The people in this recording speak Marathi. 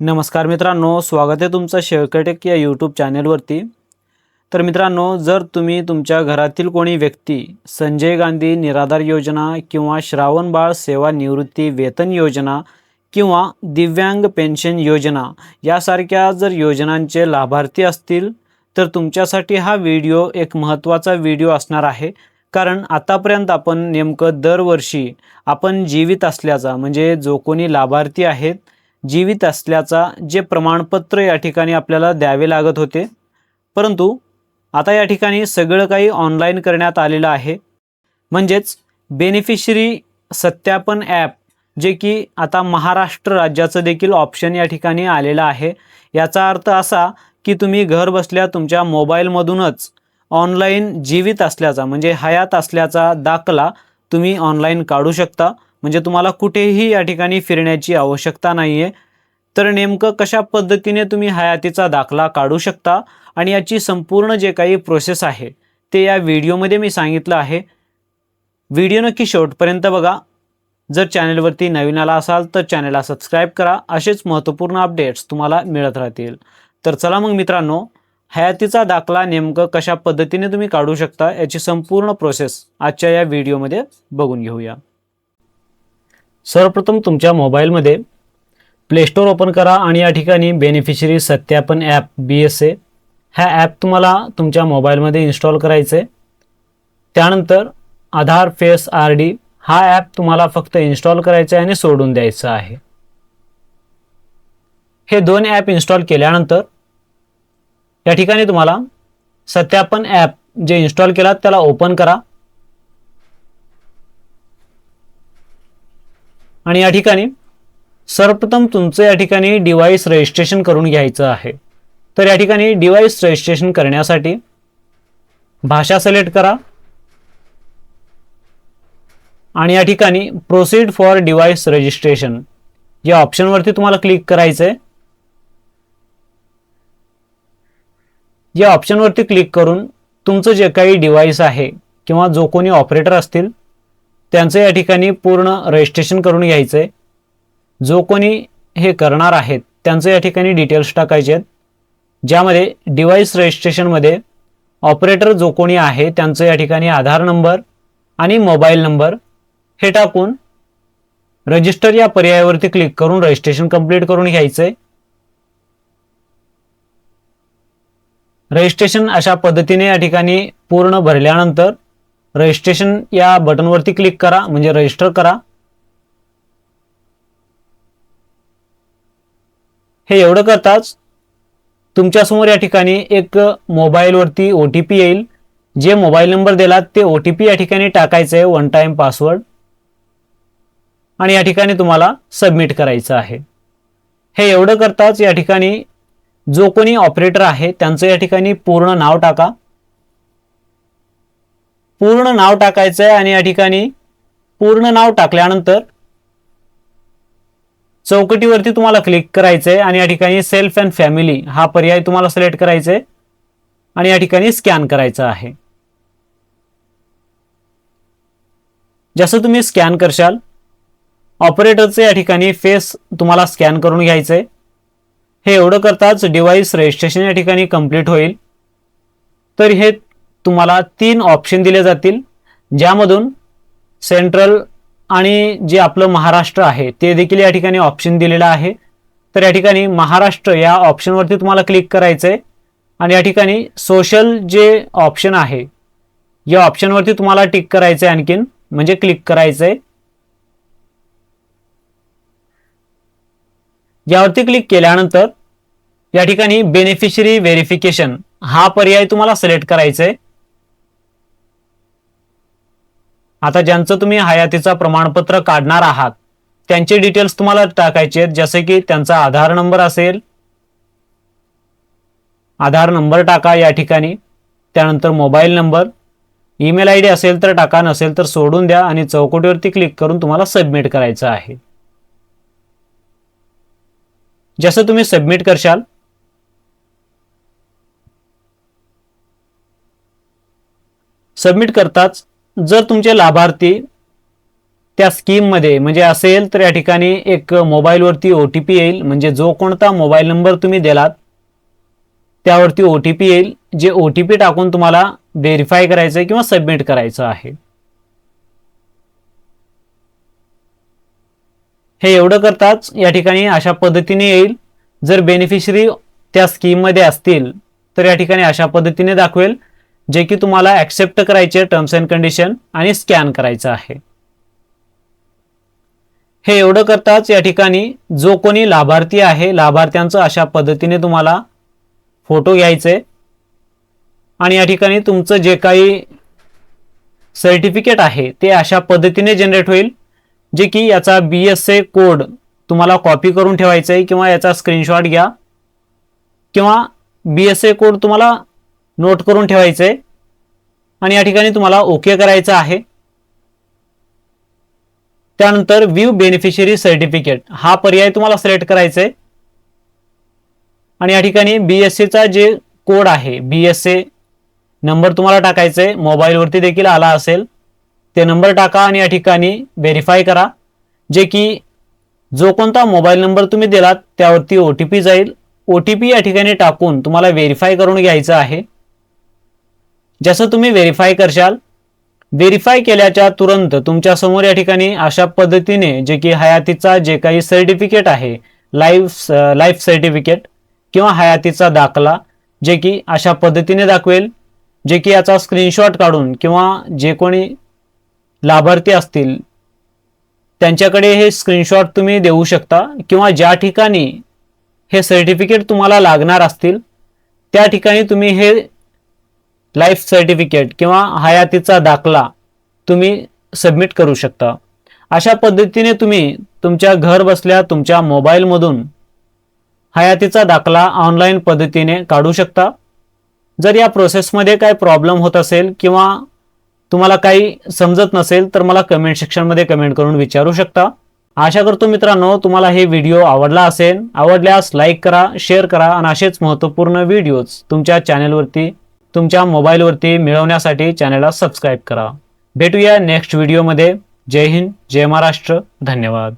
नमस्कार मित्रांनो, स्वागत आहे तुमचं शेळकेटेक या यूट्यूब चॅनलवरती। तर मित्रांनो, जर तुम्ही तुमच्या घरातील कोणी व्यक्ती संजय गांधी निराधार योजना किंवा श्रावण बाळ सेवा निवृत्ती वेतन योजना किंवा दिव्यांग पेन्शन योजना यासारख्या जर योजनांचे लाभार्थी असतील तर तुमच्यासाठी हा व्हिडिओ एक महत्त्वाचा व्हिडिओ असणार आहे। कारण आतापर्यंत आपण नेमकं दरवर्षी आपण जीवित असल्याचा म्हणजे जो कोणी लाभार्थी आहेत जीवित असल्याचा जे प्रमाणपत्र या ठिकाणी आपल्याला द्यावे लागत होते, परंतु आता या ठिकाणी सगळं काही ऑनलाईन करण्यात आलेलं आहे। म्हणजेच बेनिफिशरी सत्यापन ॲप जे की आता महाराष्ट्र राज्याचं देखील ऑप्शन या ठिकाणी आलेलं आहे। याचा अर्थ असा की तुम्ही घर बसल्या तुमच्या मोबाईलमधूनच ऑनलाईन जीवित असल्याचा म्हणजे हयात असल्याचा दाखला तुम्ही ऑनलाईन काढू शकता। म्हणजे तुम्हाला कुठेही या ठिकाणी फिरण्याची आवश्यकता नाही आहे। तर नेमकं कशा पद्धतीने तुम्ही हयातीचा दाखला काढू शकता आणि याची संपूर्ण जे काही प्रोसेस आहे ते या व्हिडिओमध्ये मी सांगितलं आहे। व्हिडिओ नक्की शेवटपर्यंत बघा। जर चॅनलवरती नवीन आला असाल तर चॅनलला सबस्क्राईब करा, असेच महत्त्वपूर्ण अपडेट्स तुम्हाला मिळत राहतील। तर चला मग मित्रांनो, हयातीचा दाखला नेमकं कशा पद्धतीने तुम्ही काढू शकता याची संपूर्ण प्रोसेस आजच्या या व्हिडिओमध्ये बघून घेऊया। सर्वप्रथम तुमच्या मोबाईलमध्ये प्ले स्टोर ओपन करा आणि या ठिकाणी बेनिफिशरी सत्यापन ॲप BSA हा ॲप तुम्हाला तुमच्या मोबाईलमध्ये इन्स्टॉल करायचं आहे। त्यानंतर आधार फेस RD हा ॲप तुम्हाला फक्त इन्स्टॉल करायचा आहे आणि सोडून द्यायचा आहे। हे दोन ॲप इन्स्टॉल केल्यानंतर या ठिकाणी तुम्हाला सत्यापन ॲप जे इन्स्टॉल केलात त्याला ओपन करा आणि या ठिकाणी सर्वप्रथम तुमचं या ठिकाणी डिव्हाइस रजिस्ट्रेशन करून घ्यायचं आहे। तर या ठिकाणी डिव्हाइस रजिस्ट्रेशन करण्यासाठी भाषा सिलेक्ट करा आणि या ठिकाणी प्रोसीड फॉर डिव्हाइस रजिस्ट्रेशन या ऑप्शनवरती तुम्हाला क्लिक करायचं आहे। या ऑप्शनवरती क्लिक करून तुमचं जे काही डिव्हाइस आहे किंवा जो कोणी ऑपरेटर असतील त्यांचं या ठिकाणी पूर्ण रजिस्ट्रेशन करून घ्यायचं आहे। जो कोणी हे करणार आहेत त्यांचं या ठिकाणी डिटेल्स टाकायचे आहेत, ज्यामध्ये डिव्हाइस रजिस्ट्रेशनमध्ये ऑपरेटर जो कोणी आहे त्यांचं या ठिकाणी आधार नंबर आणि मोबाईल नंबर हे टाकून रजिस्टर या पर्यायावरती क्लिक करून रजिस्ट्रेशन कंप्लीट करून घ्यायचं आहे। रजिस्ट्रेशन अशा पद्धतीने या ठिकाणी पूर्ण भरल्यानंतर रजिस्ट्रेशन या बटनवरती क्लिक करा म्हणजे रजिस्टर करा। हे एवढं करताच तुमच्यासमोर या ठिकाणी एक मोबाईलवरती OTP येईल। जे मोबाईल नंबर दिलात ते OTP या ठिकाणी टाकायचं आहे, वन टाइम पासवर्ड, आणि या ठिकाणी तुम्हाला सबमिट करायचं आहे। हे एवढं करताच या ठिकाणी जो कोणी ऑपरेटर आहे त्यांचं या ठिकाणी पूर्ण नाव टाका। पूर्ण नाव टाकायचं आहे आणि या ठिकाणी पूर्ण नाव टाकल्यानंतर चौकटीवरती तुम्हाला क्लिक करायचं आहे आणि या ठिकाणी सेल्फ अँड फॅमिली हा पर्याय तुम्हाला सिलेक्ट करायचा आहे आणि या ठिकाणी स्कॅन करायचं आहे। जसं तुम्ही स्कॅन करशाल ऑपरेटरचं या ठिकाणी फेस तुम्हाला स्कॅन करून घ्यायचं आहे। हे एवढं करताच डिव्हाइस रजिस्ट्रेशन या ठिकाणी कंप्लीट होईल। तर हे तुम्हाला 3 ऑप्शन दिले जातील, ज्यामधून सेंट्रल आणि जे आपलं महाराष्ट्र आहे ते देखील या ठिकाणी ऑप्शन दिलेला आहे। तर या ठिकाणी महाराष्ट्र या ऑप्शनवरती तुम्हाला क्लिक करायचं आहे आणि या ठिकाणी सोशल जे ऑप्शन आहे या ऑप्शनवरती तुम्हाला टिक करायचं आहे, आणखीन म्हणजे क्लिक करायचं आहे। यावरती क्लिक केल्यानंतर या ठिकाणी बेनिफिशरी व्हेरिफिकेशन हा पर्याय तुम्हाला सिलेक्ट करायचा आहे। आता ज्यांचं तुम्ही हयातीचा प्रमाणपत्र काढणार आहात त्यांचे डिटेल्स तुम्हाला टाकायचे आहेत, जसे की त्यांचा आधार नंबर असेल, आधार नंबर टाका या ठिकाणी, त्यानंतर मोबाईल नंबर, ईमेल ID असेल तर टाका, नसेल तर सोडून द्या आणि चौकटीवरती क्लिक करून तुम्हाला सबमिट करायचं आहे। जसं तुम्ही सबमिट करशाल सबमिट करताच जर तुमचे लाभार्थी त्या स्कीममध्ये म्हणजे असेल तर या ठिकाणी एक मोबाईलवरती OTP येईल, म्हणजे जो कोणता मोबाईल नंबर तुम्ही दिलात त्यावरती OTP येईल, जे OTP टाकून तुम्हाला व्हेरीफाय करायचं आहे किंवा सबमिट करायचं आहे. हे एवढं करताच या ठिकाणी अशा पद्धतीने येईल. जर बेनिफिशरी त्या स्कीममध्ये असतील तर या ठिकाणी अशा पद्धतीने दाखवेल, जे की तुम्हाला ॲक्सेप्ट करायचे टर्म्स अँड कंडिशन आणि स्कॅन करायचं आहे. हे एवढं करताच या ठिकाणी जो कोणी लाभार्थी आहे लाभार्थ्यांचं अशा पद्धतीने तुम्हाला फोटो घ्यायचे आणि या ठिकाणी तुमचं जे काही सर्टिफिकेट आहे ते अशा पद्धतीने जनरेट होईल, जे की याचा BSA कोड तुम्हाला कॉपी करून ठेवायचा आहे किंवा याचा स्क्रीनशॉट घ्या किंवा BSA कोड तुम्हाला नोट करून ठेवायचा आहे आणि या ठिकाणी तुम्हाला ओके करायचं आहे. त्यानंतर व्ह्यू बेनिफिशियरी सर्टिफिकेट हा पर्याय तुम्हाला सिलेक्ट करायचा आहे आणि या ठिकाणी BSA चा जे कोड आहे BSA नंबर तुम्हाला टाकायचा आहे, मोबाईलवरती देखील आला असेल ते नंबर टाका आणि या ठिकाणी व्हेरीफाय करा, जे की जो कोणता मोबाईल नंबर तुम्ही दिलात त्यावरती OTP जाईल. OTP या ठिकाणी टाकून तुम्हाला व्हेरीफाय करून घ्यायचं आहे. जसं तुम्ही व्हेरीफाय करशाल, व्हेरीफाय केल्याच्या तुरंत तुमच्या समोर या ठिकाणी अशा पद्धतीने जे की हयातीचा जे काही सर्टिफिकेट आहे लाईफ सर्टिफिकेट किंवा हयातीचा दाखला जे की अशा पद्धतीने दाखवेल, जे की याचा स्क्रीनशॉट काढून किंवा जे कोणी लाभार्थी असतील त्यांच्याकडे हे स्क्रीनशॉट तुम्ही देऊ शकता किंवा ज्या ठिकाणी हे सर्टिफिकेट तुम्हाला लागणार असतील त्या ठिकाणी तुम्ही हे लाईफ सर्टिफिकेट किंवा हयातीचा दाखला तुम्ही सबमिट करू शकता. अशा पद्धतीने तुम्ही तुमच्या घर बसल्या तुमच्या मोबाईलमधून हयातीचा दाखला ऑनलाईन पद्धतीने काढू शकता. जर या प्रोसेसमध्ये काही प्रॉब्लेम होत असेल किंवा तुम्हाला काही समजत नसेल तर मला कमेंट सेक्शनमध्ये कमेंट करून विचारू शकता. आशा करतो मित्रांनो तुम्हाला हे व्हिडिओ आवडला असेल. आवडल्यास लाईक करा, शेअर करा आणि असेच महत्त्वपूर्ण व्हिडिओज तुमच्या चॅनलवरती तुमच्या मोबाईलवरती मिळवण्यासाठी चॅनलला सबस्क्राईब करा. भेटूया नेक्स्ट व्हिडिओमध्ये. जय हिंद, जय महाराष्ट्र, धन्यवाद.